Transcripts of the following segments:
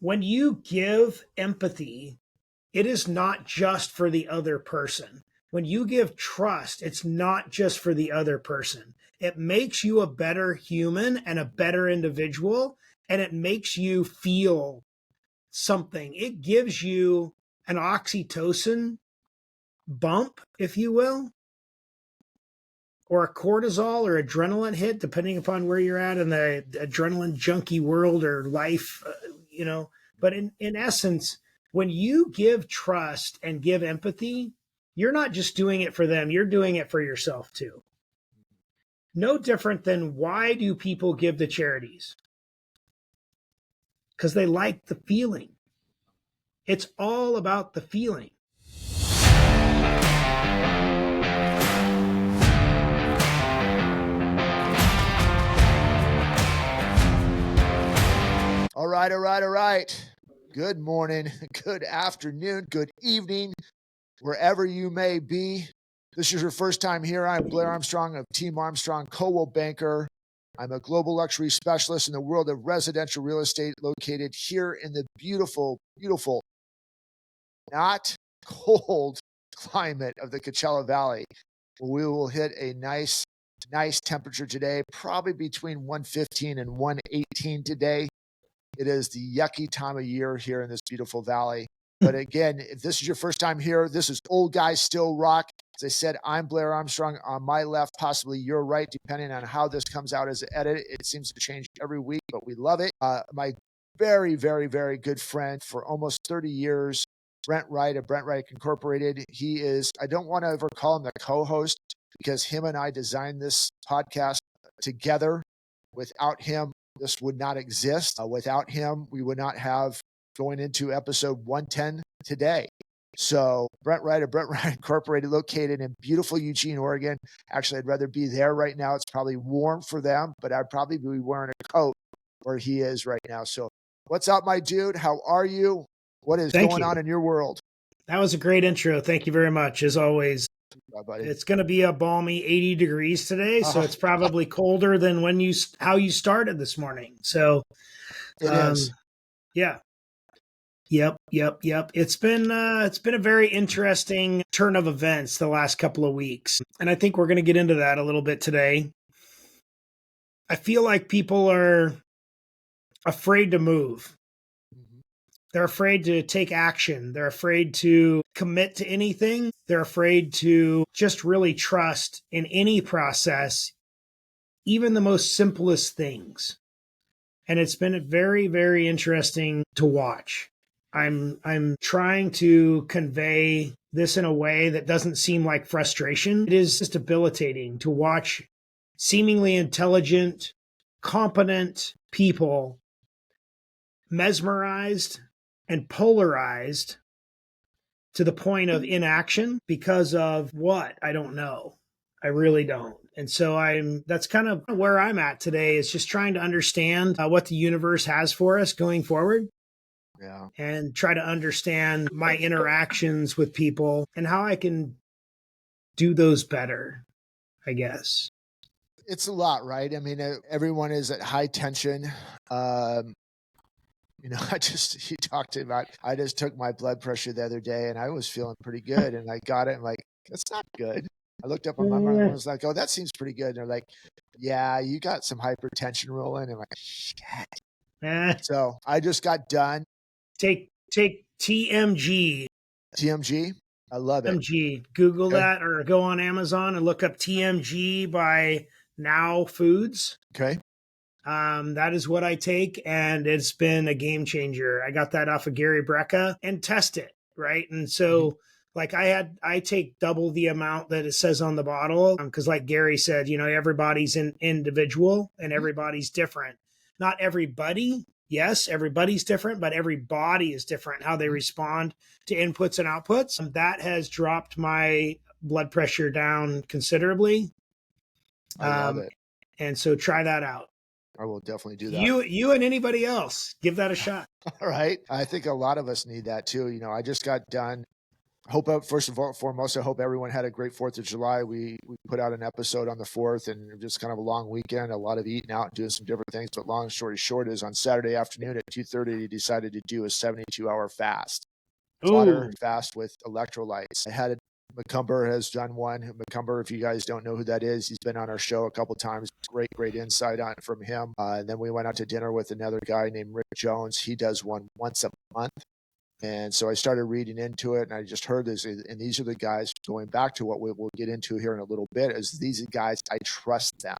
When you give empathy, it is not just for the other person. When you give trust, it's not just for the other person. It makes you a better human and a better individual, and it makes you feel something. It gives you an oxytocin bump, if you will, or a cortisol or adrenaline hit, depending upon where you're at in the adrenaline junkie world or life, But in essence, when you give trust and give empathy, you're not just doing it for them, you're doing it for yourself too. No different than why do people give to charities? Because they like the feeling. It's all about the feeling. All right. Good morning, good afternoon, good evening, wherever you may be. This is your first time here. I'm Blair Armstrong of Team Armstrong, Coldwell Banker. I'm a global luxury specialist in the world of residential real estate located here in the beautiful, not cold climate of the Coachella Valley. We will hit a nice temperature today, probably between 115 and 118 today. It is the yucky time of year here in this beautiful valley. But again, if this is your first time here, this is Old Guys Still Rock. As I said, I'm Blair Armstrong. On my left, possibly your right, depending on how this comes out as an edit. It seems to change every week, but we love it. My very, very, very good friend for almost 30 years, Brent Wright of Brent Wright Incorporated. He is, I don't want to ever call him the co-host because him and I designed this podcast together. Without him, this would not exist. Without him, we would not have going into episode 110 today. So Brent Wright of Brent Wright Incorporated, located in beautiful Eugene, Oregon. Actually, I'd rather be there right now. It's probably warm for them, but I'd probably be wearing a coat where he is right now. So what's up, my dude? How are you? What is going on in your world? That was a great intro. Thank you very much, as always. Bye, it's going to be a balmy 80 degrees today, so it's probably colder than how you started this morning. So it is. Yeah. Yep. It's been a very interesting turn of events the last couple of weeks, and I think we're going to get into that a little bit today. I feel like people are afraid to move. They're afraid to take action. They're afraid to commit to anything. They're afraid to just really trust in any process, even the most simplest things. And it's been very, very interesting to watch. I'm trying to convey this in a way that doesn't seem like frustration. It is just debilitating to watch seemingly intelligent, competent people mesmerized and polarized to the point of inaction because of what? I don't know. I really don't. And so that's kind of where I'm at today, is just trying to understand what the universe has for us going forward. Yeah. And try to understand my interactions with people and how I can do those better, I guess. It's a lot, right? I mean, everyone is at high tension. I just took my blood pressure the other day and I was feeling pretty good and I got it. I'm like, that's not good. I looked up on my mom and was like, oh, that seems pretty good. And they're like, yeah, you got some hypertension rolling. I'm like, shit. So I just got done. Take TMG. TMG? I love it. TMG. Google that or go on Amazon and look up TMG by Now Foods. Okay. That is what I take, and it's been a game changer. I got that off of Gary Brecka and test it, right? And so like I take double the amount that it says on the bottle, because like Gary said, everybody's an individual and everybody's different. Not everybody, yes, everybody's different, but every body is different, how they respond to inputs and outputs. That has dropped my blood pressure down considerably. I love it. And so try that out. I will definitely do that. You and anybody else, give that a shot. All right. I think a lot of us need that too. I just got done First of all, foremost, I hope everyone had a great 4th of July. We put out an episode on the 4th, and just kind of a long weekend, a lot of eating out and doing some different things. But long story short is on Saturday afternoon at 2:30, he decided to do a 72-hour fast, water Ooh. fast with electrolytes. I had McCumber has done one. McCumber, if you guys don't know who that is, he's been on our show a couple times. Great insight on from him. And then we went out to dinner with another guy named Rick Jones. He does one once a month. And so I started reading into it, and I just heard this. And these are the guys, going back to what we'll get into here in a little bit, is these are guys, I trust them.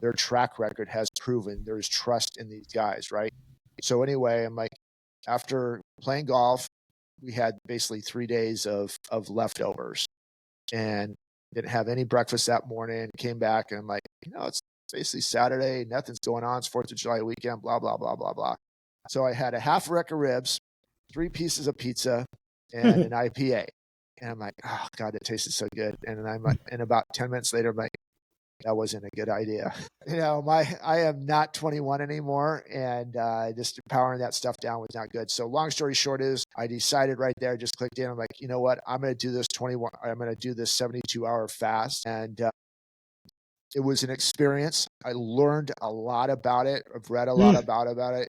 Their track record has proven there's trust in these guys, right? So anyway, I'm like, after playing golf, we had basically 3 days of leftovers and didn't have any breakfast that morning. Came back, and I'm like, it's basically Saturday. Nothing's going on. It's 4th of July weekend, blah, blah, blah, blah, blah. So I had a half rack of ribs, 3 pieces of pizza, and an IPA. And I'm like, oh God, it tasted so good. And then I'm like, and about 10 minutes later, I'm like, that wasn't a good idea. I am not 21 anymore, and just powering that stuff down was not good. So long story short is, I decided right there, just clicked in. I'm like, you know what? I'm going to do this 72-hour fast. And it was an experience. I learned a lot about it. I've read a lot about it.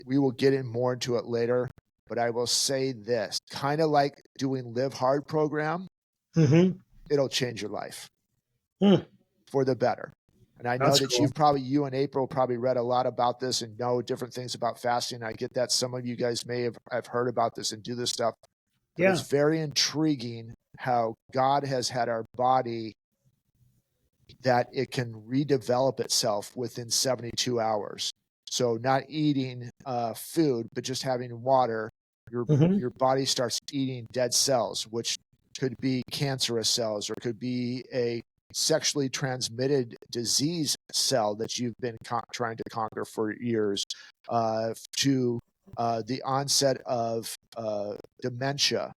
We will get in more into it later, but I will say this, kind of like doing Live Hard program, it'll change your life for the better. And I know That's that cool. you and April probably read a lot about this and know different things about fasting. I get that some of you guys may have heard about this and do this stuff, but it's very intriguing how God has had our body that it can redevelop itself within 72 hours. So not eating food, but just having water, your body starts eating dead cells, which could be cancerous cells or could be a sexually transmitted disease cell that you've been trying to conquer for years, to the onset of dementia.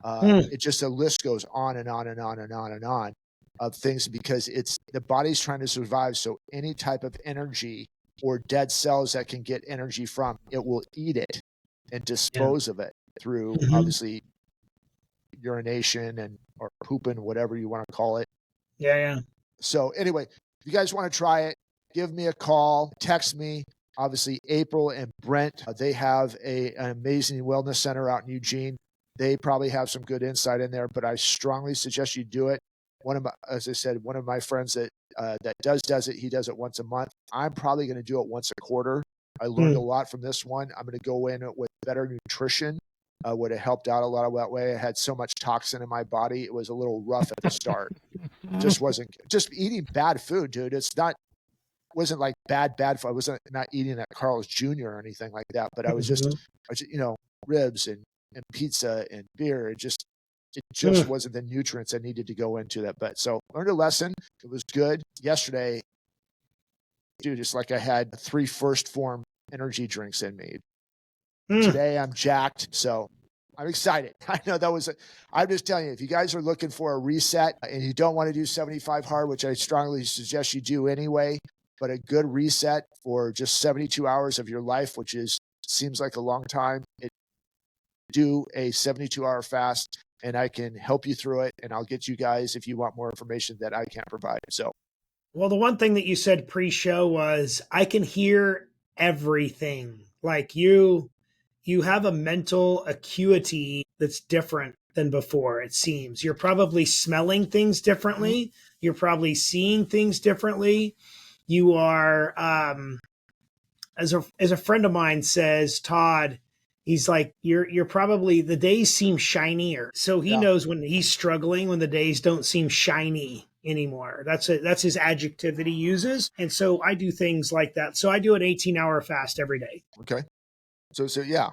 It just, the list goes on and on and on and on and on of things, because it's the body's trying to survive. So any type of energy or dead cells that can get energy from it will eat it and dispose of it through obviously urination and or pooping, whatever you want to call it. So anyway, if you guys want to try it, give me a call, text me. Obviously, April and Brent, they have an amazing wellness center out in Eugene. They probably have some good insight in there, but I strongly suggest you do it. As I said, one of my friends that does it. He does it once a month. I'm probably going to do it once a quarter. I learned a lot from this one. I'm going to go in with better nutrition. Would have helped out a lot of that way. I had so much toxin in my body. It was a little rough at the start. Just eating bad food, dude. Wasn't like bad food. I wasn't not eating at Carl's Jr. or anything like that, but I was just ribs and pizza and beer. It just wasn't the nutrients I needed to go into that. But so learned a lesson. It was good. Yesterday, dude, it's like I had 3 first form energy drinks in me. Today I'm jacked. So I'm excited. I know I'm just telling you, if you guys are looking for a reset and you don't want to do 75 hard, which I strongly suggest you do anyway, but a good reset for just 72 hours of your life, which seems like a long time, do a 72-hour fast, and I can help you through it. And I'll get you guys, if you want more information that I can't provide. So, well, the one thing that you said pre-show was, I can hear everything. Like you have a mental acuity that's different than before. It seems you're probably smelling things differently. You're probably seeing things differently. You are, as a friend of mine says, Todd, he's like, you're probably, the days seem shinier. So he knows when he's struggling, when the days don't seem shiny anymore. That's his adjective that he uses. And so I do things like that. So I do an 18-hour fast every day. Okay. So yeah.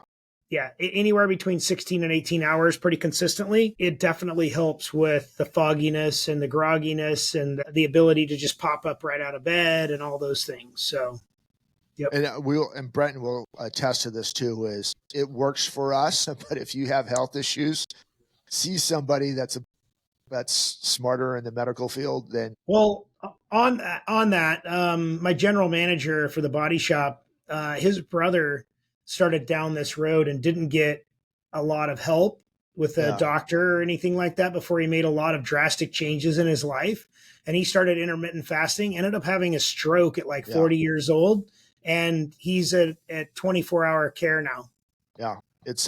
Yeah, anywhere between 16 and 18 hours pretty consistently. It definitely helps with the fogginess and the grogginess and the ability to just pop up right out of bed and all those things. So, yep. And Brent will attest to this too, is it works for us, but if you have health issues, see somebody that's smarter in the medical field than. Well, on that, my general manager for the body shop, his brother started down this road and didn't get a lot of help with a doctor or anything like that before he made a lot of drastic changes in his life. And he started intermittent fasting, ended up having a stroke at like 40 years old. And he's at 24-hour care now. Yeah. It's,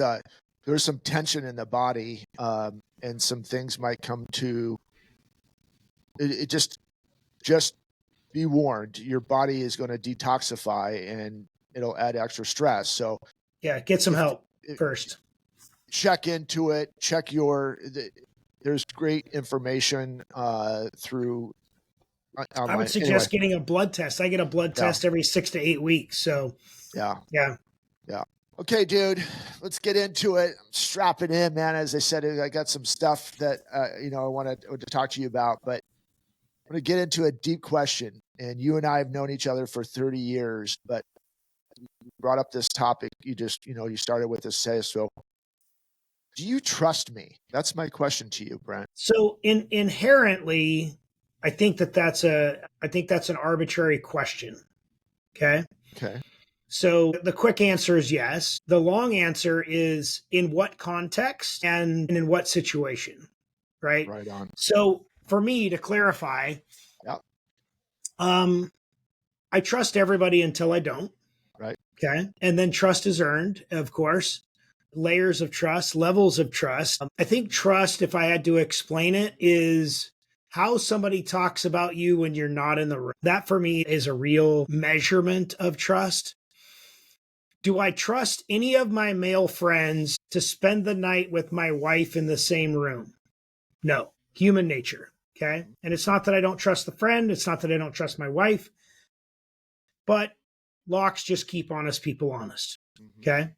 there's some tension in the body, and some things might come to it. Just be warned, your body is going to detoxify and it'll add extra stress. So yeah, get some help first. Check into it. Check there's great information through online. I would suggest getting a blood test. I get a blood test every 6 to 8 weeks. So yeah. Okay, dude, let's get into it. I'm strapping in, man. As I said, I got some stuff that I wanted to talk to you about, but I'm going to get into a deep question. And you and I have known each other for 30 years, but you brought up this topic. You just, you started with this say, so do you trust me? That's my question to you, Brent. So inherently, I think that's an arbitrary question. Okay. So the quick answer is yes. The long answer is in what context and in what situation, right? Right on. So for me to clarify, I trust everybody until I don't. Right. Okay. And then trust is earned, of course. Layers of trust, levels of trust. I think trust, if I had to explain it, is how somebody talks about you when you're not in the room. That for me is a real measurement of trust. Do I trust any of my male friends to spend the night with my wife in the same room? No. Human nature. Okay. And it's not that I don't trust the friend. It's not that I don't trust my wife. But locks just keep honest people honest. Okay.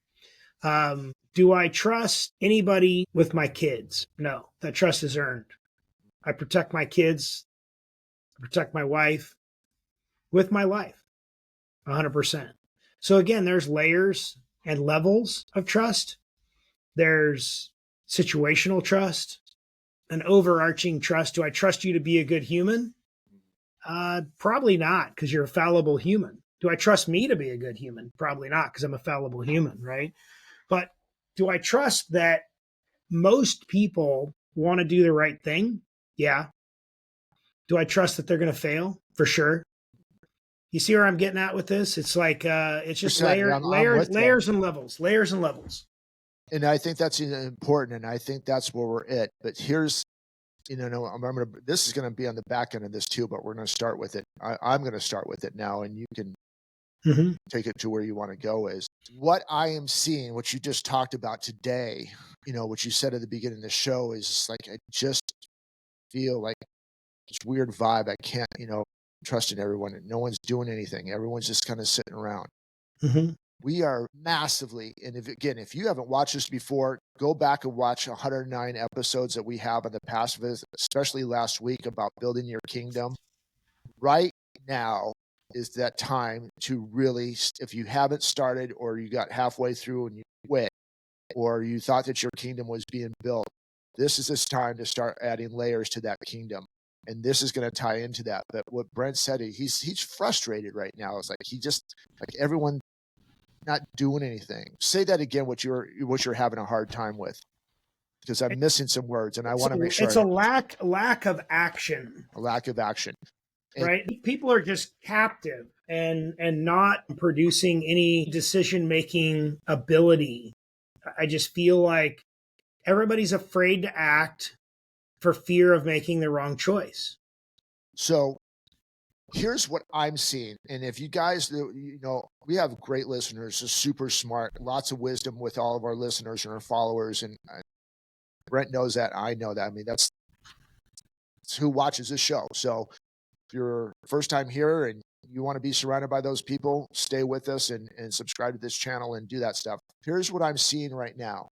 Do I trust anybody with my kids? No. That trust is earned. I protect my kids. I protect my wife with my life. 100%. So again, there's layers and levels of trust. There's situational trust, an overarching trust. Do I trust you to be a good human? Probably not, because you're a fallible human. Do I trust me to be a good human? Probably not, because I'm a fallible human, right? But do I trust that most people want to do the right thing? Yeah. Do I trust that they're going to fail? For sure. You see where I'm getting at with this? It's like it's just layers and levels. And I think that's important, and I think that's where we're at. But here's, this is going to be on the back end of this too, but we're going to start with it. I'm going to start with it now, and you can take it to where you want to go. Is what I am seeing, what you just talked about today, what you said at the beginning of the show is like, I just feel like this weird vibe. I can't, trusting everyone. No one's doing anything. Everyone's just kind of sitting around. We are massively, and if you haven't watched this before, go back and watch 109 episodes that we have in the past, especially last week, about building your kingdom. Right now is that time to really, if you haven't started, or you got halfway through and you quit, or you thought that your kingdom was being built, this is this time to start adding layers to that kingdom. And this is going to tie into that. But what Brent said, he's frustrated right now. It's like everyone not doing anything. Say that again, what you're having a hard time with, because I'm missing some words, and I want to make sure it's a lack of action. A lack of action. Right? People are just captive and not producing any decision-making ability. I just feel like everybody's afraid to act for fear of making the wrong choice. So here's what I'm seeing. And if you guys, we have great listeners, are super smart, lots of wisdom with all of our listeners and our followers. And Brent knows that. I know that. I mean, that's who watches this show. So if you're first time here and you want to be surrounded by those people, stay with us and subscribe to this channel and do that stuff. Here's what I'm seeing right now.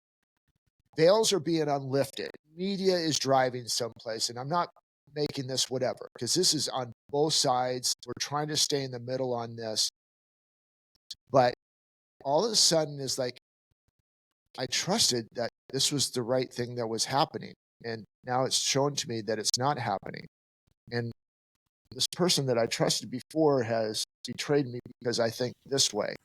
Veils are being unlifted. Media is driving someplace, and I'm not making this whatever, because this is on both sides. We're trying to stay in the middle on this. But all of a sudden is like, I trusted that this was the right thing that was happening. And now it's shown to me that it's not happening. And this person that I trusted before has betrayed me because I think this way.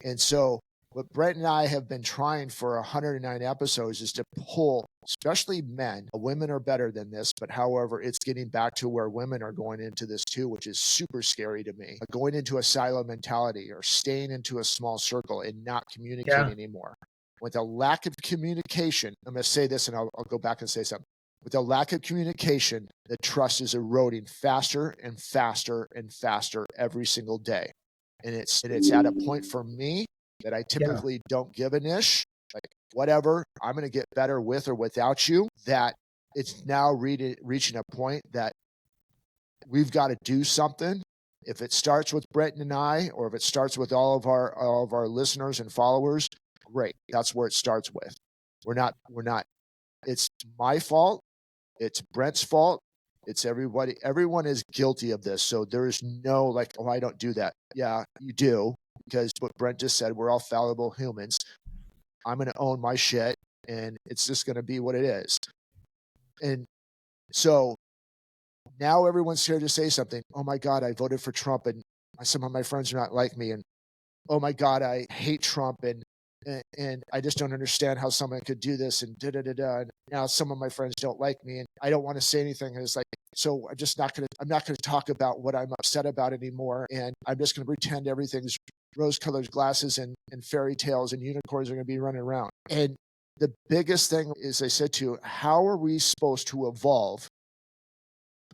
And so what Brent and I have been trying for 109 episodes is to pull, especially men. Women are better than this, but however, it's getting back to where women are going into this too, which is super scary to me. Going into a silo mentality or staying into a small circle and not communicating anymore. With a lack of communication, I'm going to say this and I'll go back and say something. With a lack of communication, the trust is eroding faster and faster and faster every single day. And it's at a point for me that I typically don't give an ish, like whatever, I'm going to get better with or without you, that it's now reaching a point that we've got to do something. If it starts with Brent and I, or if it starts with all of our listeners and followers, great. That's where it starts with. We're not, it's my fault. It's Brent's fault. It's everybody. Everyone is guilty of this. So there is no like, oh, I don't do that. Yeah, you do. Because what Brent just said, we're all fallible humans. I'm going to own my shit, and it's just going to be what it is. And so now everyone's here to say something. Oh my God, I voted for Trump, and some of my friends are not like me. And oh my God, I hate Trump, and I just don't understand how someone could do this, and da-da-da-da. And now some of my friends don't like me, and I don't want to say anything. And it's like, so I'm not going to talk about what I'm upset about anymore. And I'm just going to pretend everything's rose-colored glasses and fairy tales and unicorns are going to be running around. And the biggest thing is, I said to you, how are we supposed to evolve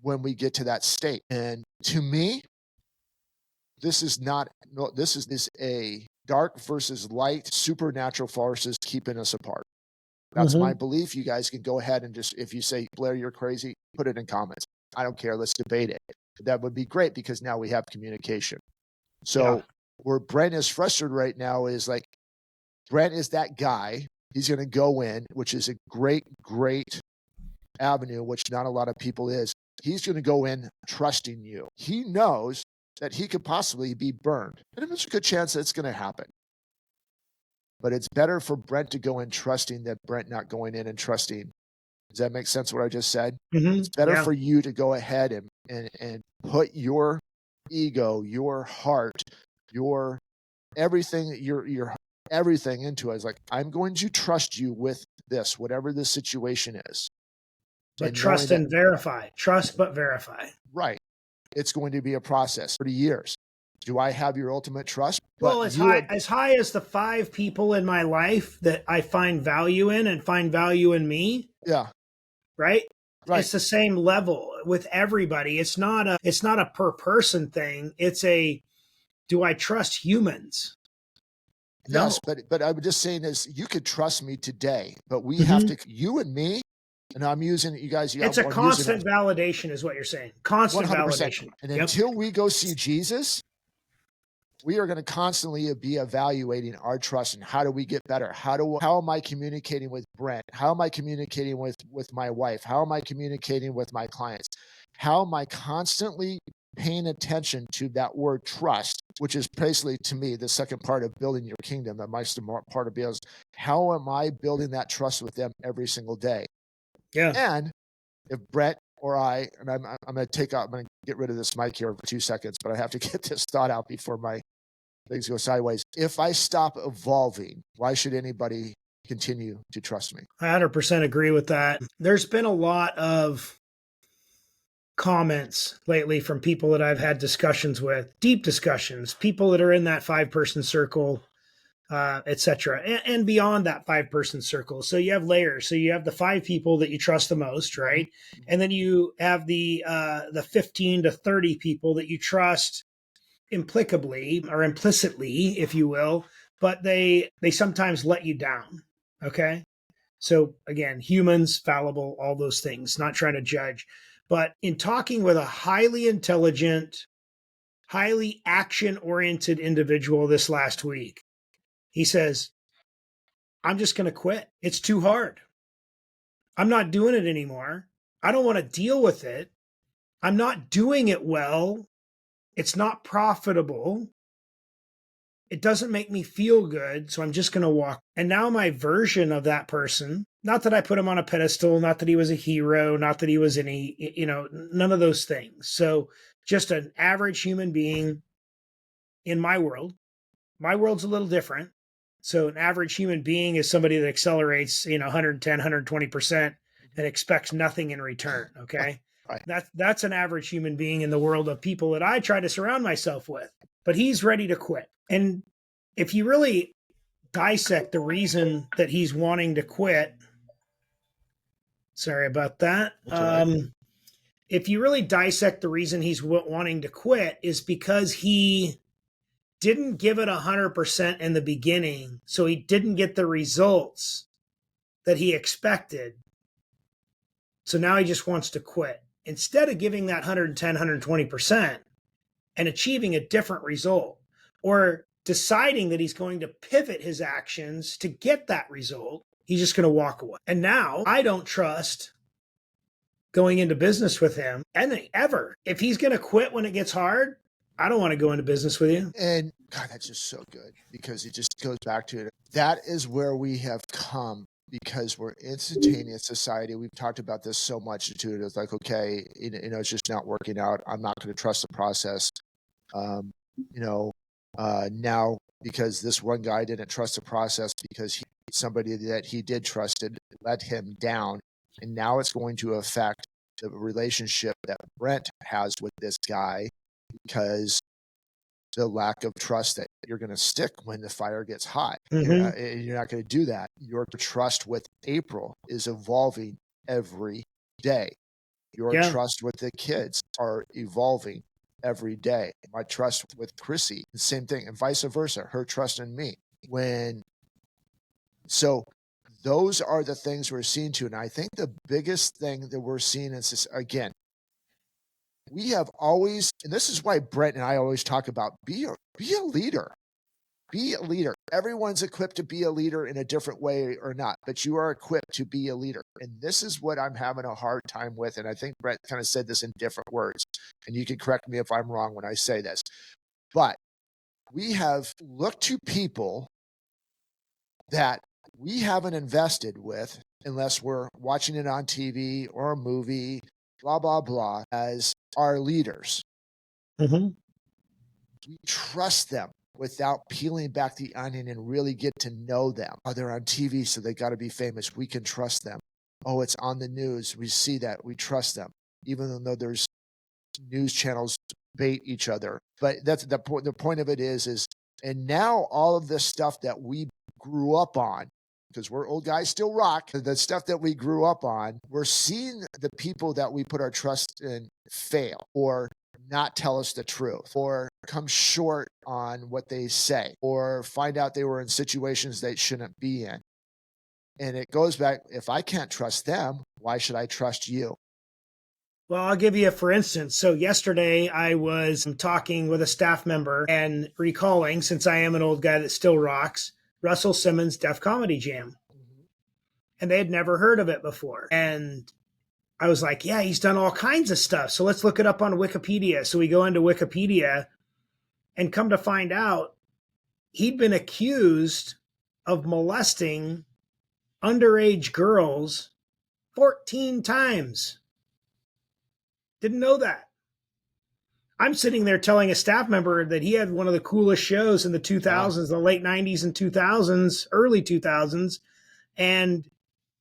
when we get to that state? And to me, this is a dark versus light, supernatural forces keeping us apart. That's my belief. You guys can go ahead and just, if you say, Blair, you're crazy, put it in comments. I don't care. Let's debate it. That would be great because now we have communication. So where Brent is frustrated right now is like, Brent is that guy. He's going to go in, which is a great, great avenue, which not a lot of people is. He's going to go in trusting you. He knows that he could possibly be burned. And there's a good chance that's going to happen. But it's better for Brent to go in trusting than Brent not going in and trusting. Does that make sense what I just said? It's better for you to go ahead and put your ego, your heart, your everything, your everything into it. It's like, I'm going to trust you with this, whatever the situation is. But trust and verify. Trust but verify. Right. It's going to be a process for years. Do I have your ultimate trust? Well, as high as the 5 people in my life that I find value in and find value in me. Yeah. Right? It's the same level with everybody. It's not a per person thing. It's a, do I trust humans? Yes, but I was just saying is you could trust me today, but we have to, you and me, and I'm using you guys. It's a constant validation is what you're saying. Constant 100%. Validation. And until we go see Jesus, we are going to constantly be evaluating our trust and how do we get better? How am I communicating with Brent? How am I communicating with my wife? How am I communicating with my clients? How am I constantly paying attention to that word trust, which is basically to me the second part of building your kingdom. That might be part of business. How am I building that trust with them every single day? Yeah. And if Brent or I, and I'm going to get rid of this mic here for 2 seconds, but I have to get this thought out before my things go sideways. If I stop evolving, why should anybody continue to trust me? I 100% agree with that. There's been a lot of comments lately from people that I've had discussions with, deep discussions, people that are in that 5-person circle, etc., and beyond that 5-person circle. So you have layers. So you have the 5 people that you trust the most, right? And then you have the 15 to 30 people that you trust implicably or implicitly, if you will, but they sometimes let you down. Okay. So again, humans, fallible, all those things, not trying to judge. But in talking with a highly intelligent, highly action-oriented individual this last week, he says, I'm just going to quit. It's too hard. I'm not doing it anymore. I don't want to deal with it. I'm not doing it well. It's not profitable. It doesn't make me feel good. So I'm just going to walk. And now my version of that person, not that I put him on a pedestal, not that he was a hero, not that he was any, none of those things. So just an average human being in my world. My world's a little different. So an average human being is somebody that accelerates, 110, 120% and expects nothing in return. Okay. Right. That's an average human being in the world of people that I try to surround myself with. But he's ready to quit. And if you really dissect the reason that he's wanting to quit, sorry about that. Right. If you really dissect the reason he's wanting to quit is because he didn't give it 100% in the beginning, so he didn't get the results that he expected. So now he just wants to quit. Instead of giving that 110, 120% and achieving a different result, or deciding that he's going to pivot his actions to get that result, he's just going to walk away. And now I don't trust going into business with him ever. If he's going to quit when it gets hard, I don't want to go into business with you. And God, that's just so good, because it just goes back to it. That is where we have come, because we're instantaneous society. We've talked about this so much too. It's like, okay, it's just not working out. I'm not going to trust the process. Now, because this one guy didn't trust the process, because somebody that he did trusted let him down. And now it's going to affect the relationship that Brent has with this guy, because the lack of trust that you're going to stick when the fire gets hot. Mm-hmm. You're not going to do that. Your trust with April is evolving every day. Your trust with the kids are evolving every day. My trust with Chrissy, the same thing, and vice versa. Her trust in me. So those are the things we're seeing too. And I think the biggest thing that we're seeing is this, again, we have always, and this is why Brent and I always talk about, be a leader. Be a leader. Everyone's equipped to be a leader in a different way or not, but you are equipped to be a leader. And this is what I'm having a hard time with. And I think Brent kind of said this in different words, and you can correct me if I'm wrong when I say this, but we have looked to people that we haven't invested with, unless we're watching it on TV or a movie, blah, blah, blah, as our leaders. Mm-hmm. We trust them without peeling back the onion and really get to know them. Oh, they're on TV, so they got to be famous. We can trust them. Oh, it's on the news. We see that. We trust them, even though there's news channels bait each other. But that's the point. The point of it is, and now all of this stuff that we grew up on, because we're old guys still rock, the stuff that we grew up on, we're seeing the people that we put our trust in fail, or not tell us the truth, or come short on what they say, or find out they were in situations they shouldn't be in. And it goes back, if I can't trust them, why should I trust you? Well, I'll give you a for instance. So yesterday I was talking with a staff member and recalling, since I am an old guy that still rocks, Russell Simmons' Def Comedy Jam. And they had never heard of it before. And I was like, yeah, he's done all kinds of stuff. So let's look it up on Wikipedia. So we go into Wikipedia and come to find out he'd been accused of molesting underage girls 14 times. Didn't know that. I'm sitting there telling a staff member that he had one of the coolest shows in the 2000s, the late 90s and 2000s, early 2000s. And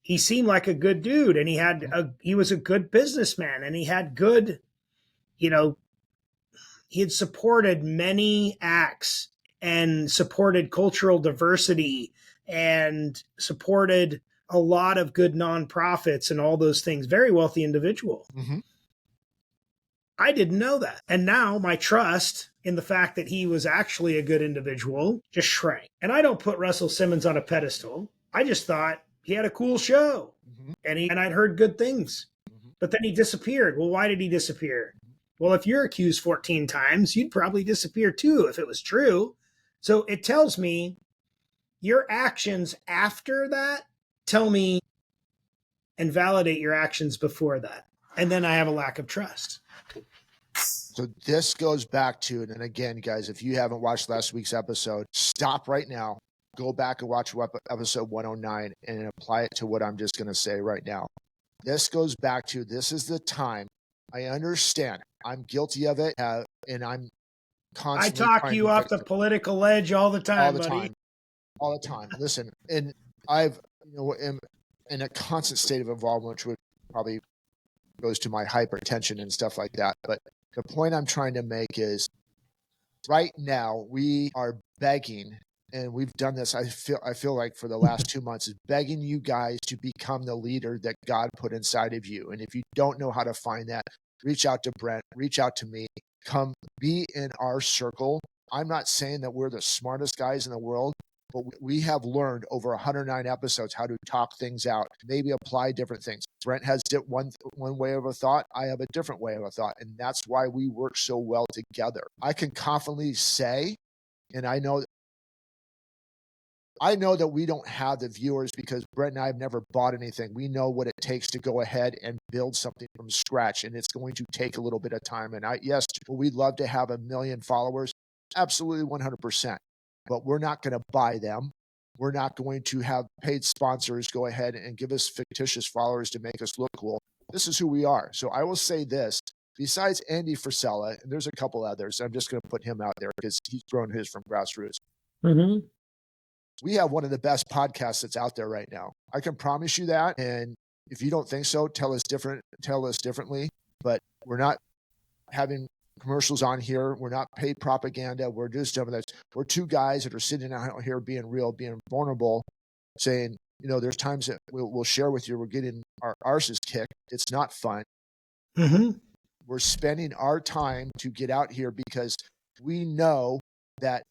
he seemed like a good dude, and he was a good businessman, and he had good, he had supported many acts and supported cultural diversity and supported a lot of good nonprofits and all those things. Very wealthy individual. Mm-hmm. I didn't know that. And now my trust in the fact that he was actually a good individual just shrank. And I don't put Russell Simmons on a pedestal. I just thought he had a cool show, and I'd heard good things. But then he disappeared. Well, why did he disappear? Well, if you're accused 14 times, you'd probably disappear too if it was true. So it tells me your actions after that tell me and validate your actions before that. And then I have a lack of trust. So this goes back to, and again, guys, if you haven't watched last week's episode, stop right now, go back and watch episode 109 and apply it to what I'm just going to say right now. This goes back to, this is the time. I understand. I'm guilty of it, and I'm constantly I talk you off the political ledge all the time, buddy. all the time. Listen, and I've, am in a constant state of involvement, which would probably goes to my hypertension and stuff like that. But the point I'm trying to make is right now we are begging, and we've done this, I feel like for the last 2 months, is begging you guys to become the leader that God put inside of you. And if you don't know how to find that, reach out to Brent, reach out to me, come be in our circle. I'm not saying that we're the smartest guys in the world, but we have learned over 109 episodes how to talk things out, maybe apply different things. Brent has one way of a thought. I have a different way of a thought. And that's why we work so well together. I can confidently say, and I know that we don't have the viewers because Brent and I have never bought anything. We know what it takes to go ahead and build something from scratch, and it's going to take a little bit of time. And yes, we'd love to have 1 million followers. Absolutely 100%. But we're not going to buy them. We're not going to have paid sponsors go ahead and give us fictitious followers to make us look cool. This is who we are. So I will say this, besides Andy Frisella, and there's a couple others, I'm just going to put him out there because he's grown his from grassroots. Mm-hmm. We have one of the best podcasts that's out there right now. I can promise you that. And if you don't think so, tell us differently. But we're not having commercials on here. We're not paid propaganda. We're just doing that. We're two guys that are sitting out here being real, being vulnerable, saying, there's times that we'll share with you. We're getting our arses kicked. It's not fun. Mm-hmm. We're spending our time to get out here because we know that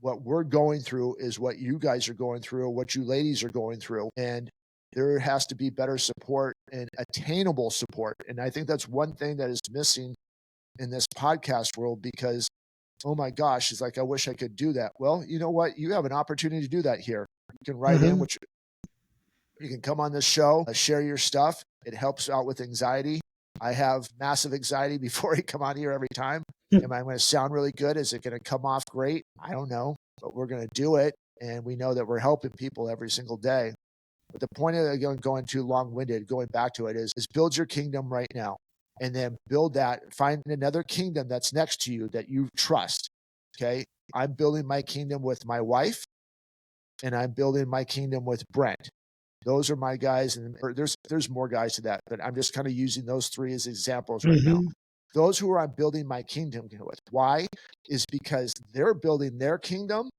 what we're going through is what you guys are going through, what you ladies are going through. And there has to be better support and attainable support. And I think that's one thing that is missing in this podcast world because, oh my gosh, it's like, I wish I could do that. Well, you know what? You have an opportunity to do that here. You can write in, which you can come on this show, share your stuff. It helps out with anxiety. I have massive anxiety before I come on here every time. Am I going to sound really good? Is it going to come off great? I don't know, but we're going to do it. And we know that we're helping people every single day. But the point of going too long-winded, going back to it is build your kingdom right now. And then build that, find another kingdom that's next to you that you trust. Okay. I'm building my kingdom with my wife and I'm building my kingdom with Brent. Those are my guys. And there's more guys to that, but I'm just kind of using those three as examples right now. Those who I'm building my kingdom with. Why? Is because they're building their kingdom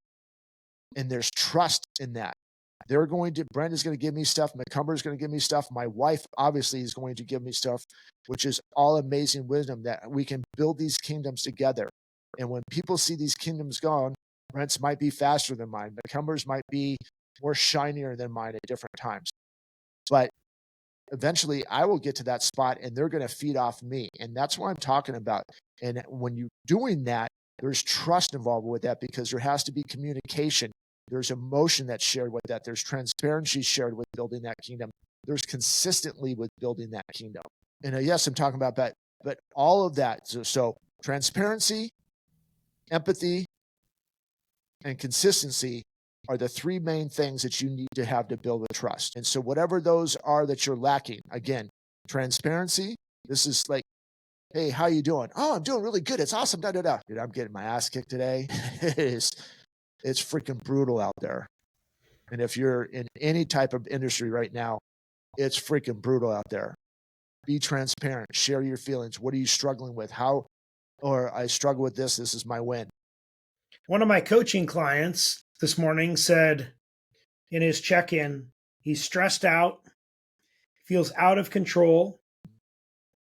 and there's trust in that. Brent is going to give me stuff. McCumber is going to give me stuff. My wife obviously is going to give me stuff, which is all amazing wisdom that we can build these kingdoms together. And when people see these kingdoms going, Brent's might be faster than mine. McCumber's might be more shinier than mine at different times. But eventually I will get to that spot and they're going to feed off me. And that's what I'm talking about. And when you're doing that, there's trust involved with that because there has to be communication. There's emotion that's shared with that. There's transparency shared with building that kingdom. There's consistently with building that kingdom. And yes, I'm talking about that, but all of that. So transparency, empathy, and consistency are the three main things that you need to have to build a trust. And so whatever those are that you're lacking, again, transparency, this is like, hey, how you doing? Oh, I'm doing really good. It's awesome. Da, da, da. Dude, I'm getting my ass kicked today. It's freaking brutal out there. And if you're in any type of industry right now, it's freaking brutal out there. Be transparent. Share your feelings. What are you struggling with? Or I struggle with this. This is my win. One of my coaching clients this morning said in his check-in, he's stressed out, feels out of control.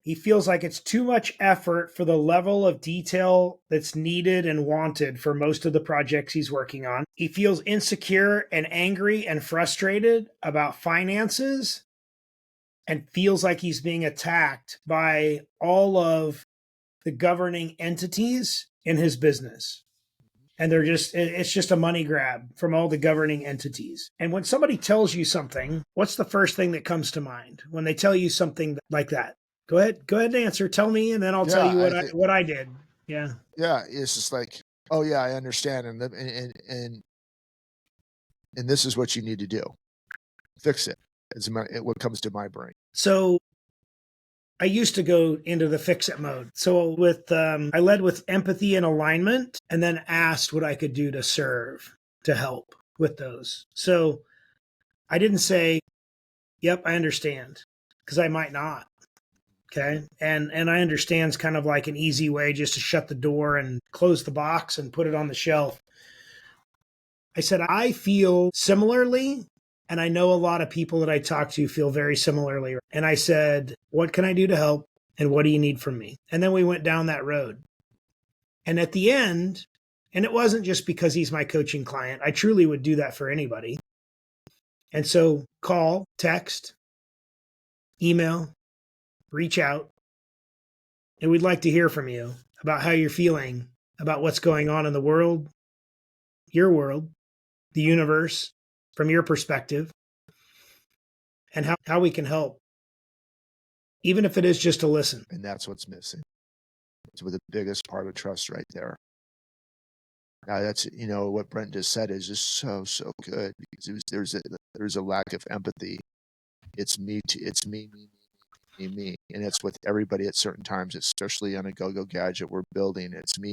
He feels like it's too much effort for the level of detail that's needed and wanted for most of the projects he's working on. He feels insecure and angry and frustrated about finances and feels like he's being attacked by all of the governing entities in his business. And it's just a money grab from all the governing entities. And when somebody tells you something, what's the first thing that comes to mind when they tell you something like that? Go ahead and answer. Tell me, and then I'll tell you what I did. Yeah. Yeah. It's just like, oh yeah, I understand. And this is what you need to do. Fix it. It's what comes to my brain. So I used to go into the fix it mode. So I led with empathy and alignment and then asked what I could do to serve, to help. with those. So I didn't say, yep, I understand, because I might not. Okay. And I understand it's kind of like an easy way just to shut the door and close the box and put it on the shelf. I said, I feel similarly. And I know a lot of people that I talk to feel very similarly. And I said, what can I do to help? And what do you need from me? And then we went down that road. And at the end, and it wasn't just because he's my coaching client, I truly would do that for anybody. And so call, text, email, reach out. And we'd like to hear from you about how you're feeling about what's going on in the world, the universe, from your perspective, and how we can help, even if it is just to listen. And that's what's missing. It's the biggest part of trust right there. Now that's, what Brent just said is just so good, because there's a lack of empathy. It's me, me. And it's with everybody at certain times, especially on a go-go gadget we're building. It's me.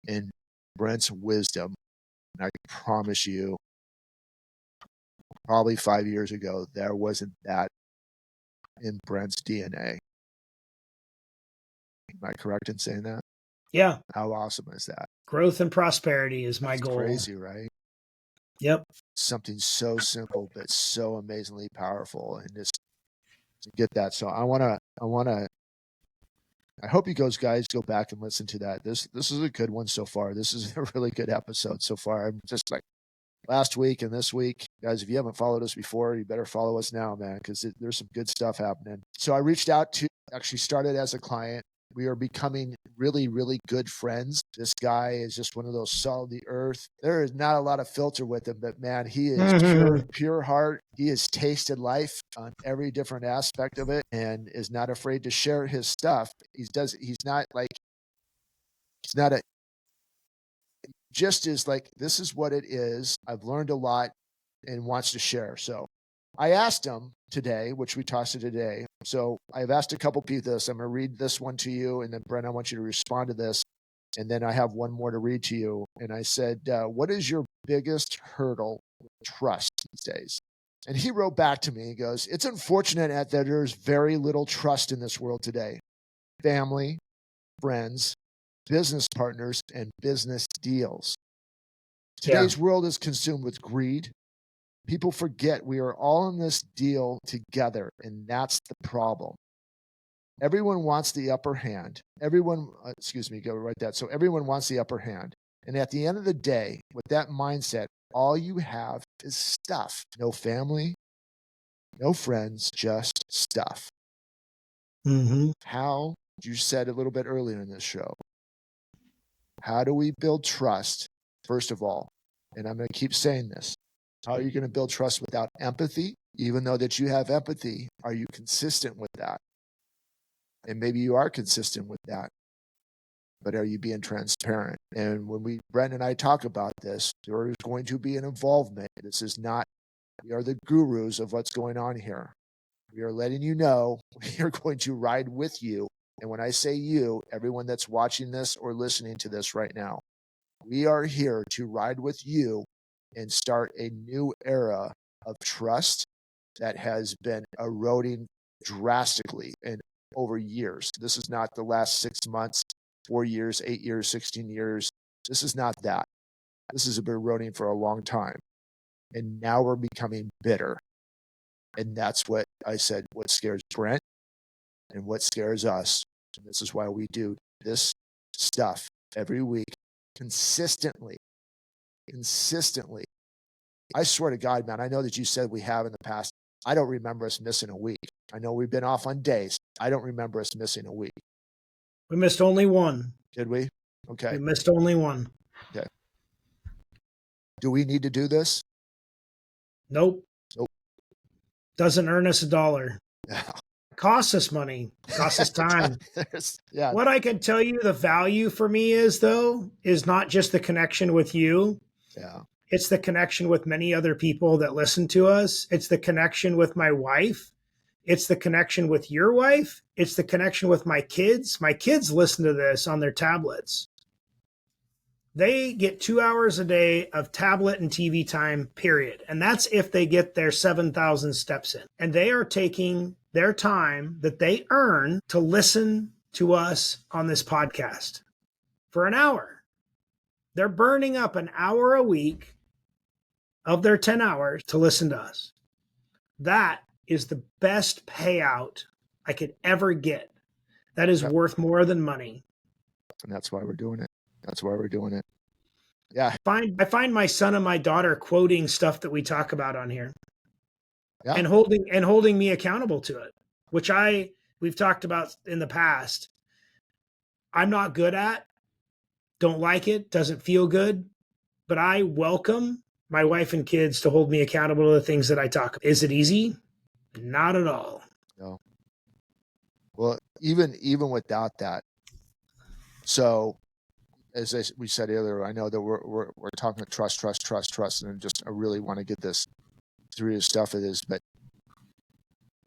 And Brent's wisdom, and I promise you, probably 5 years ago, there wasn't that in Brent's DNA. Am I correct in saying that? Yeah. How awesome is that? Growth and prosperity is my goal. Crazy, right? Yep. Something so simple, but so amazingly powerful. And just to get that. So I hope you guys go back and listen to that. This is a good one so far. This is a really good episode so far. I'm just like last week and this week, guys, if you haven't followed us before, you better follow us now, man, because there's some good stuff happening. So I reached out to, actually started as a client. We are becoming really, really good friends. This guy is just one of those salt of the earth. There is not a lot of filter with him, but man, he is pure heart. He has tasted life on every different aspect of it and is not afraid to share his stuff. Just is like, this is what it is. I've learned a lot and wants to share. So I asked him today, which we tossed it today. So I've asked a couple people this. I'm going to read this one to you. And then Brent, I want you to respond to this. And then I have one more to read to you. And I said, what is your biggest hurdle with trust these days? And he wrote back to me. He goes, it's unfortunate that there's very little trust in this world today. Family, friends, business partners, and business deals. Today's world is consumed with greed. People forget we are all in this deal together, and that's the problem. Everyone wants the upper hand. So everyone wants the upper hand. And at the end of the day, with that mindset, all you have is stuff. No family, no friends, just stuff. Mm-hmm. How, you said a little bit earlier in this show, how do we build trust, first of all? And I'm going to keep saying this. How are you going to build trust without empathy? Even though that you have empathy, are you consistent with that? And maybe you are consistent with that, but are you being transparent? And when Brent and I talk about this, there is going to be an involvement. This is not, we are the gurus of what's going on here. We are letting you know we are going to ride with you. And when I say you, everyone that's watching this or listening to this right now, we are here to ride with you and start a new era of trust that has been eroding drastically and over years. This is not the last 6 months, 4 years, 8 years, 16 years. This is not that. This has been eroding for a long time. And now we're becoming bitter. And that's what I said, what scares Brent and what scares us. And this is why we do this stuff every week consistently. I swear to God, man, I know that you said we have in the past. I don't remember us missing a week. I know we've been off on days. I don't remember us missing a week. We missed only one. Did we? Okay. We missed only one. Okay. Do we need to do this? Nope. Doesn't earn us $1. Yeah. Costs us money. Costs us time. Yeah. What I can tell you the value for me is, though, is not just the connection with you. Yeah. It's the connection with many other people that listen to us. It's the connection with my wife. It's the connection with your wife. It's the connection with my kids. My kids listen to this on their tablets. They get 2 hours a day of tablet and TV time, period. And that's if they get their 7,000 steps in. And they are taking their time that they earn to listen to us on this podcast for an hour. They're burning up an hour a week of their 10 hours to listen to us. That is the best payout I could ever get. That is worth more than money. And that's why we're doing it. That's why we're doing it. Yeah. I find my son and my daughter quoting stuff that we talk about on here. Yeah. And holding me accountable to it, which we've talked about in the past. I'm not good at, don't like it, doesn't feel good, but I welcome my wife and kids to hold me accountable to the things that I talk about. Is it easy? Not at all. No. Well, even without that. So, as we said earlier, I know that we're talking about trust, and I really want to get this serious stuff it is, but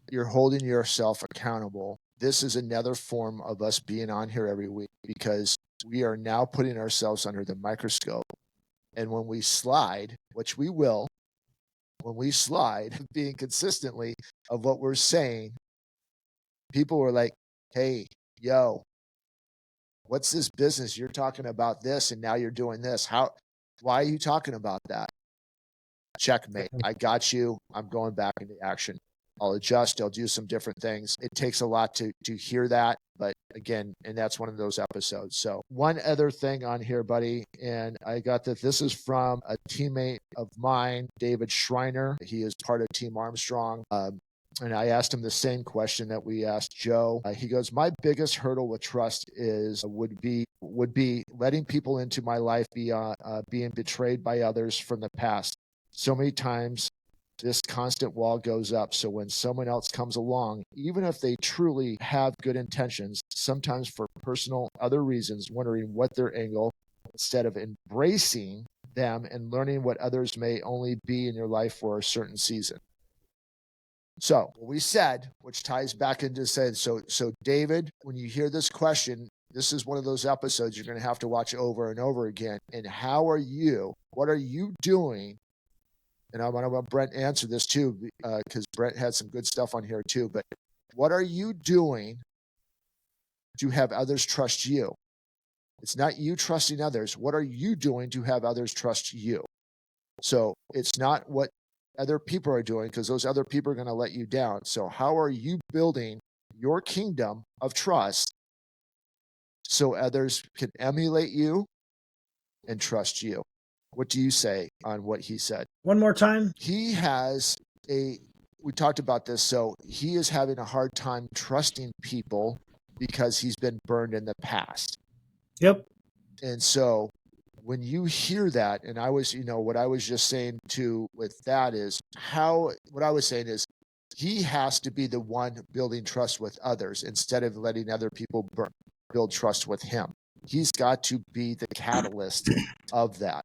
you're holding yourself accountable. This is another form of us being on here every week because we are now putting ourselves under the microscope. And when we slide, which we will, when we slide, being consistently of what we're saying, people were like, hey, yo, what's this business? You're talking about this and now you're doing this. Why are you talking about that? Checkmate. I got you. I'm going back into action. I'll adjust. I'll do some different things. It takes a lot to hear that. But again, and that's one of those episodes. So one other thing on here, buddy, and I got that this is from a teammate of mine, David Schreiner. He is part of Team Armstrong. And I asked him the same question that we asked Joe. He goes, my biggest hurdle with trust would be letting people into my life being betrayed by others from the past. So many times this constant wall goes up. So when someone else comes along, even if they truly have good intentions, sometimes for personal other reasons, wondering what their angle, instead of embracing them and learning what others may only be in your life for a certain season. So what we said, which ties back into saying, so David, when you hear this question, this is one of those episodes you're going to have to watch over and over again. And what are you doing? And I want to let Brent answer this too, because Brent had some good stuff on here too. But what are you doing to have others trust you? It's not you trusting others. What are you doing to have others trust you? So it's not what other people are doing, because those other people are going to let you down. So how are you building your kingdom of trust so others can emulate you and trust you? What do you say on what he said? One more time. We talked about this. So he is having a hard time trusting people because he's been burned in the past. Yep. And so when you hear that, and what I was just saying too with that is what I was saying is he has to be the one building trust with others instead of letting other people build trust with him. He's got to be the catalyst of that.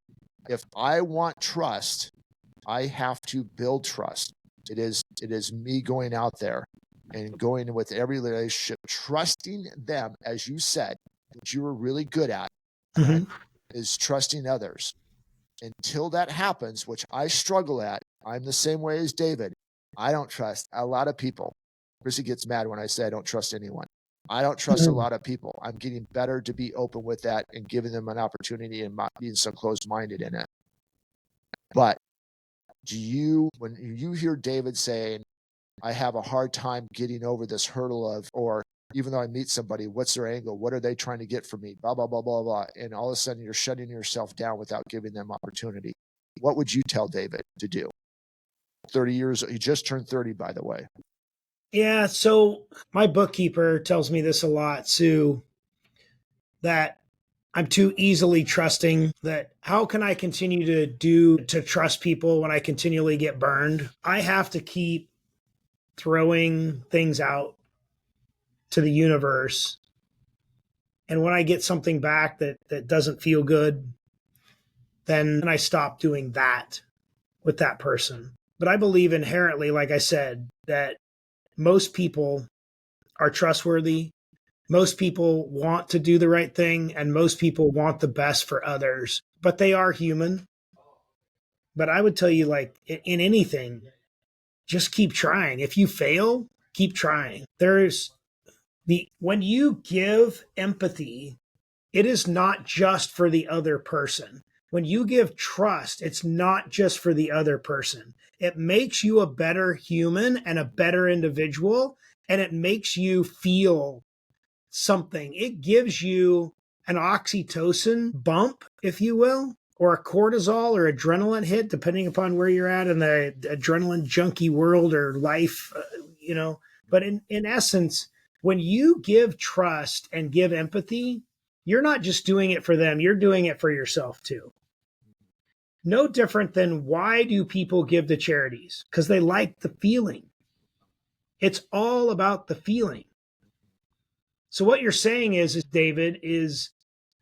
If I want trust, I have to build trust. It is me going out there and going with every relationship, trusting them, as you said, that you were really good at, is trusting others. Until that happens, which I struggle at, I'm the same way as David. I don't trust a lot of people. Chrissy gets mad when I say I don't trust anyone. I don't trust a lot of people. I'm getting better to be open with that and giving them an opportunity and not being so closed-minded in it. But when you hear David saying, I have a hard time getting over this hurdle of, or even though I meet somebody, what's their angle? What are they trying to get from me? Blah, blah, blah, blah, blah. And all of a sudden you're shutting yourself down without giving them opportunity. What would you tell David to do? 30 years, he just turned 30, by the way. Yeah, so my bookkeeper tells me this a lot, Sue, that I'm too easily trusting, that how can I continue to trust people when I continually get burned? I have to keep throwing things out to the universe. And when I get something back that doesn't feel good, then I stop doing that with that person. But I believe inherently, like I said, that most people are trustworthy. Most people want to do the right thing, and most people want the best for others, but they are human. But I would tell you, like in anything, just keep trying. If you fail, keep trying. When you give empathy, it is not just for the other person. When you give trust, it's not just for the other person. It makes you a better human and a better individual, and it makes you feel something. It gives you an oxytocin bump, if you will, or a cortisol or adrenaline hit, depending upon where you're at in the adrenaline junkie world or life, you know. But in essence, when you give trust and give empathy, you're not just doing it for them, you're doing it for yourself too. No different than why do people give to charities? Because they like the feeling. It's all about the feeling. So what you're saying is David, is,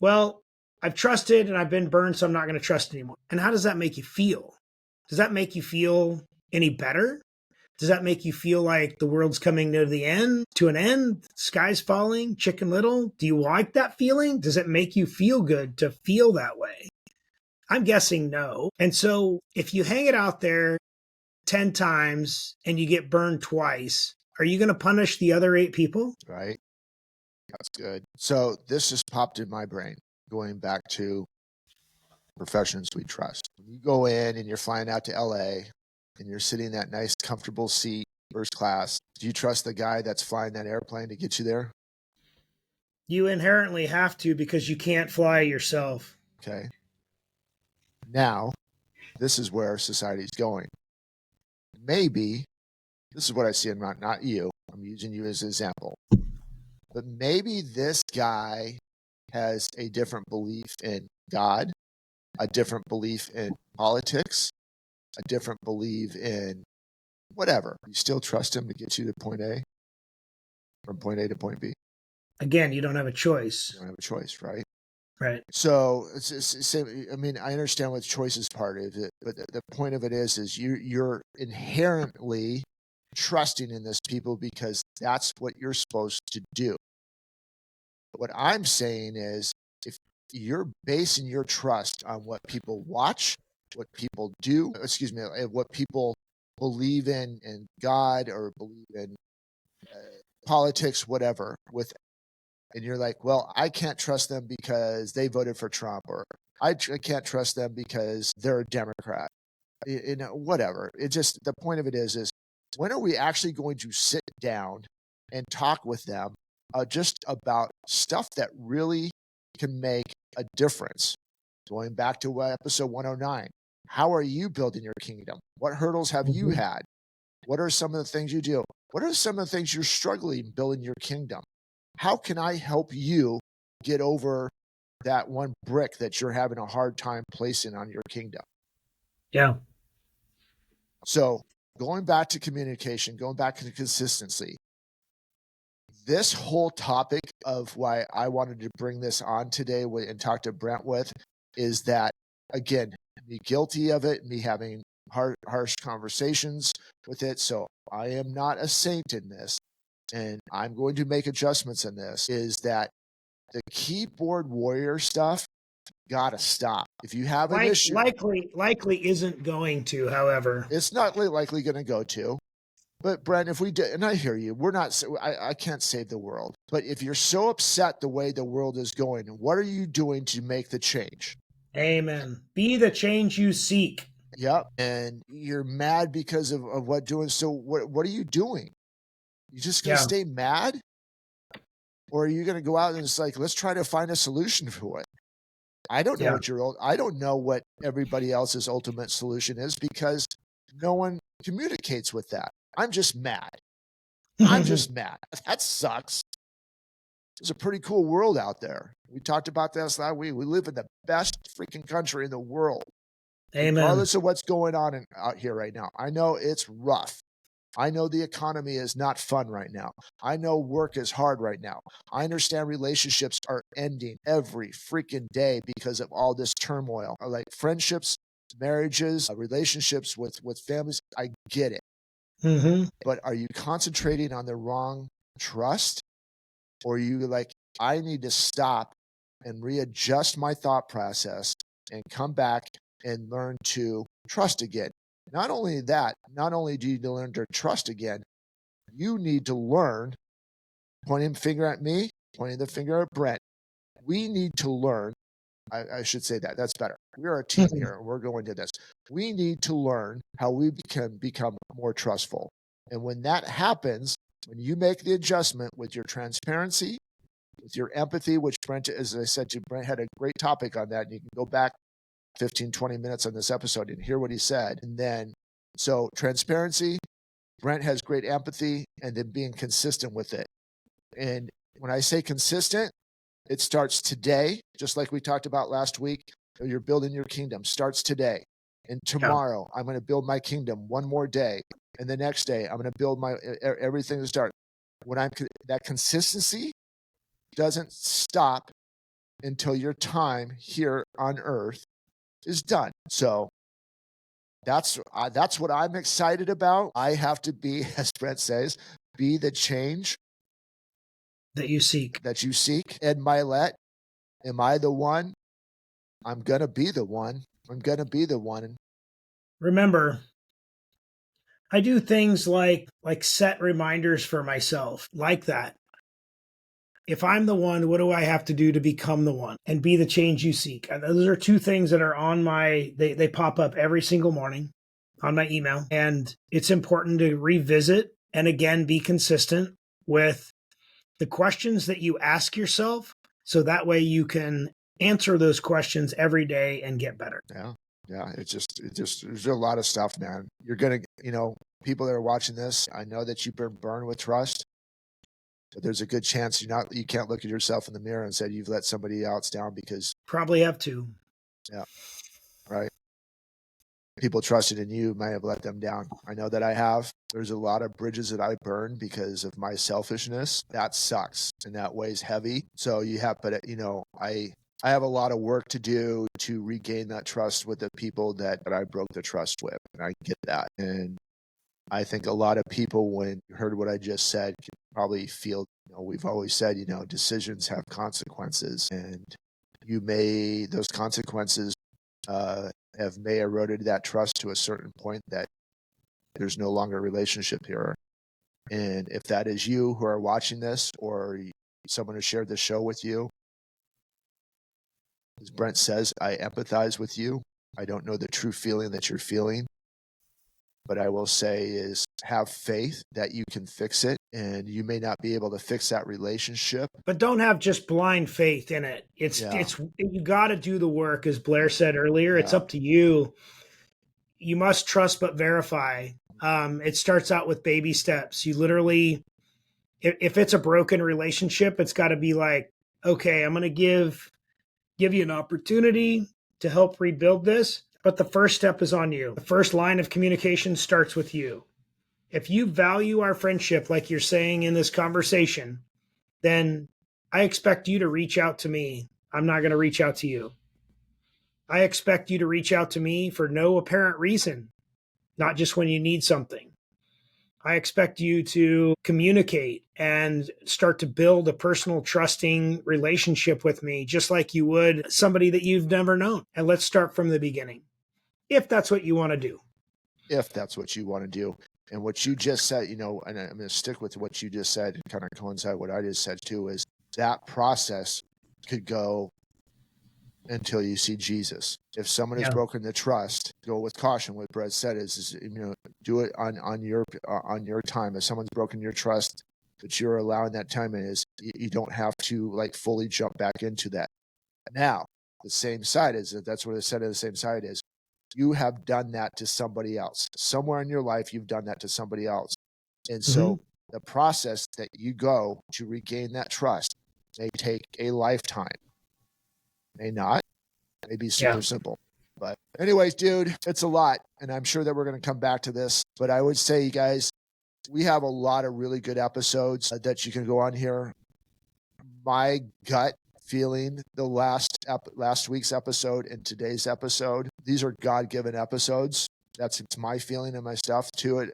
well, I've trusted and I've been burned, so I'm not going to trust anymore. And how does that make you feel? Does that make you feel any better? Does that make you feel like the world's coming to an end, sky's falling, Chicken Little? Do you like that feeling? Does it make you feel good to feel that way? I'm guessing no. And so if you hang it out there 10 times and you get burned twice, are you going to punish the other 8 people? Right. That's good. So this just popped in my brain, going back to professions we trust. When you go in and you're flying out to LA and you're sitting in that nice, comfortable seat, first class, do you trust the guy that's flying that airplane to get you there? You inherently have to, because you can't fly yourself. Okay. Now, this is where society's going. Maybe, this is what I see, and not you, I'm using you as an example, but maybe this guy has a different belief in God, a different belief in politics, a different belief in whatever. You still trust him to get you to point A, from point A to point B. Again, you don't have a choice. You don't have a choice, right? Right. So it's same. I mean, I understand what the choice is part of it, but the point of it is you're inherently trusting in this people because that's what you're supposed to do. But what I'm saying is, if you're basing your trust on what people watch, what people do, what people believe in God or believe in politics, whatever, and you're like, well, I can't trust them because they voted for Trump, or I can't trust them because they're a Democrat, whatever. It just, the point of it is when are we actually going to sit down and talk with them just about stuff that really can make a difference? Going back to episode 109, how are you building your kingdom? What hurdles have you had? What are some of the things you do? What are some of the things you're struggling building your kingdom? How can I help you get over that one brick that you're having a hard time placing on your kingdom? Yeah. So going back to communication, going back to consistency, this whole topic of why I wanted to bring this on today and talk to Brent with is that, again, me guilty of it, me having harsh conversations with it. So I am not a saint in this, and I'm going to make adjustments in this, is that the keyboard warrior stuff gotta stop. If you have an issue, likely isn't going to, however. it's not likely going to go to. But Brent, if we did, and I hear you, I can't save the world. But if you're so upset the way the world is going, what are you doing to make the change? Amen. Be the change you seek. Yep. And you're mad because of what doing. So what are you doing? You just going to stay mad? Or are you going to go out and it's like, let's try to find a solution for it? I don't know I don't know what everybody else's ultimate solution is, because no one communicates with that. I'm just mad. I'm just mad. That sucks. There's a pretty cool world out there. We talked about this last week. We live in the best freaking country in the world. Amen. Regardless of what's going on out here right now. I know it's rough. I know the economy is not fun right now. I know work is hard right now. I understand relationships are ending every freaking day because of all this turmoil. Like friendships, marriages, relationships with families. I get it. Mm-hmm. But are you concentrating on the wrong trust? or you like, I need to stop and readjust my thought process and come back and learn to trust again. Not only that, not only do you need to learn to trust again, you need to learn, pointing the finger at me, pointing the finger at Brent. We need to learn, I should say that, that's better. We're a team here, and we're going to this. We need to learn how we can become more trustful. And when that happens, when you make the adjustment with your transparency, with your empathy, which Brent, as I said to Brent, had a great topic on that. And you can go back 15, 20 minutes on this episode and hear what he said. And then, so transparency, Brent has great empathy, and then being consistent with it. And when I say consistent, it starts today, just like we talked about last week. You're building your kingdom, starts today. And tomorrow, I'm going to build my kingdom one more day. And the next day, I'm going to build my everything to start. When that consistency doesn't stop until your time here on earth is done. So that's what I'm excited about. I have to be, as Brent says, be the change that you seek. Ed Milet, am I the one? I'm going to be the one. I'm going to be the one. Remember, I do things like set reminders for myself, like that. If I'm the one, what do I have to do to become the one and be the change you seek? And those are two things that are on they pop up every single morning on my email. And it's important to revisit and again, be consistent with the questions that you ask yourself. So that way you can answer those questions every day and get better. Yeah. It's just, there's a lot of stuff, man. You're going to, people that are watching this, I know that you've been burned with trust. But there's a good chance you can't look at yourself in the mirror and say you've let somebody else down, because probably have to. Yeah. Right. People trusted in you may have let them down. I know that I have. There's a lot of bridges that I burned because of my selfishness. That sucks and that weighs heavy. So I have a lot of work to do to regain that trust with the people that I broke the trust with. And I get that. And I think a lot of people, when you heard what I just said, can probably feel, we've always said, decisions have consequences, and those consequences may eroded that trust to a certain point that there's no longer a relationship here. And if that is you who are watching this, or someone who shared the show with you, as Brent says, I empathize with you. I don't know the true feeling that you're feeling. But I will say is have faith that you can fix it, and you may not be able to fix that relationship. But don't have just blind faith in it. You got to do the work, as Blair said earlier. It's up to you. You must trust but verify. It starts out with baby steps. You literally, if it's a broken relationship, it's got to be like, okay, I'm going to give you an opportunity to help rebuild this. But the first step is on you. The first line of communication starts with you. If you value our friendship, like you're saying in this conversation, then I expect you to reach out to me. I'm not going to reach out to you. I expect you to reach out to me for no apparent reason, not just when you need something. I expect you to communicate and start to build a personal, trusting relationship with me, just like you would somebody that you've never known. And let's start from the beginning, if that's what you want to do. If that's what you want to do. And what you just said, and I'm going to stick with what you just said and kind of coincide with what I just said too, is that process could go until you see Jesus. If someone has broken the trust, go with caution. What Brett said is do it on your time. If someone's broken your trust, that you're allowing that time, and you don't have to fully jump back into that. Now, the same side is that's what it said. The same side is you have done that to somebody else. Somewhere in your life, you've done that to somebody else. And so the process that you go to regain that trust may take a lifetime. May not. May be super simple. But anyways, dude, it's a lot. And I'm sure that we're going to come back to this. But I would say, you guys, we have a lot of really good episodes that you can go on here. My gut feeling, the last week's episode and today's episode, these are God-given episodes. It's my feeling and my stuff to it.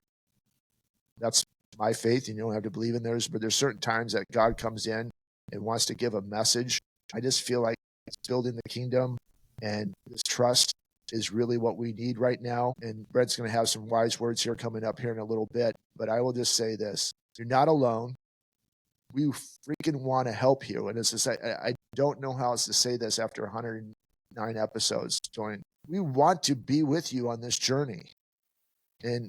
That's my faith, and you don't have to believe in theirs, but there's certain times that God comes in and wants to give a message. I just feel like it's building the kingdom, and this trust is really what we need right now. And Brent's going to have some wise words here coming up here in a little bit. But I will just say this: you're not alone. We freaking want to help you. And it's just, I don't know how else to say this after 109 episodes joining. We want to be with you on this journey. And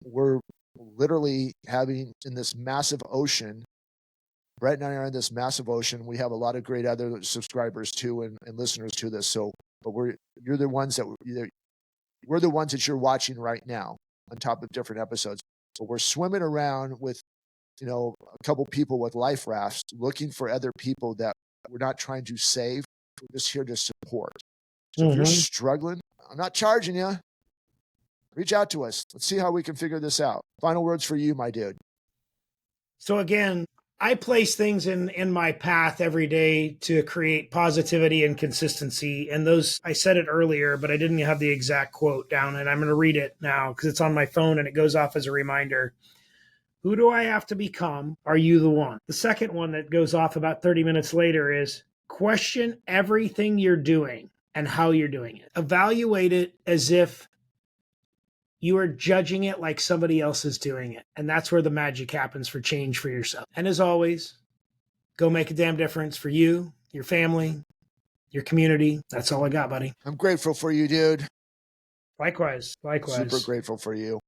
we're literally having in this massive ocean. Brett and I are in this massive ocean. We have a lot of great other subscribers too and listeners to this. So, but you're the ones that we're the ones that you're watching right now on top of different episodes. So we're swimming around with, a couple people with life rafts looking for other people that we're not trying to save. We're just here to support. So if you're struggling, I'm not charging you. Reach out to us. Let's see how we can figure this out. Final words for you, my dude. So again, I place things in my path every day to create positivity and consistency. And those, I said it earlier, but I didn't have the exact quote down, and I'm going to read it now because it's on my phone and it goes off as a reminder. Who do I have to become? Are you the one? The second one that goes off about 30 minutes later is question everything you're doing and how you're doing it. Evaluate it as if you are judging it like somebody else is doing it. And that's where the magic happens for change for yourself. And as always, go make a damn difference for you, your family, your community. That's all I got, buddy. I'm grateful for you, dude. Likewise. Super grateful for you.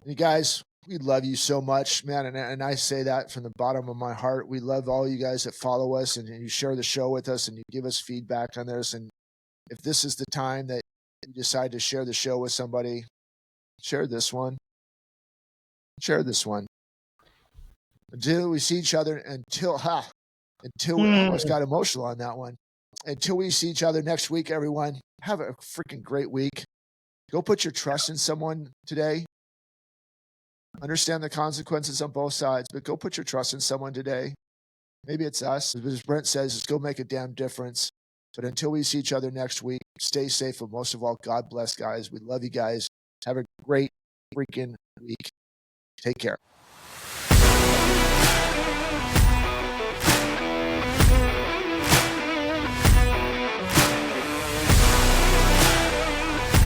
You guys, we love you so much, man. And I say that from the bottom of my heart. We love all you guys that follow us and you share the show with us and you give us feedback on this. And if this is the time that you decide to share the show with somebody, share this one. Share this one. Until we see each other, until we almost got emotional on that one. Until we see each other next week, everyone, have a freaking great week. Go put your trust in someone today. Understand the consequences on both sides, but go put your trust in someone today. Maybe it's us. As Brent says, just go make a damn difference. But until we see each other next week, stay safe. And most of all, God bless, guys. We love you guys. Have a great freaking week. Take care.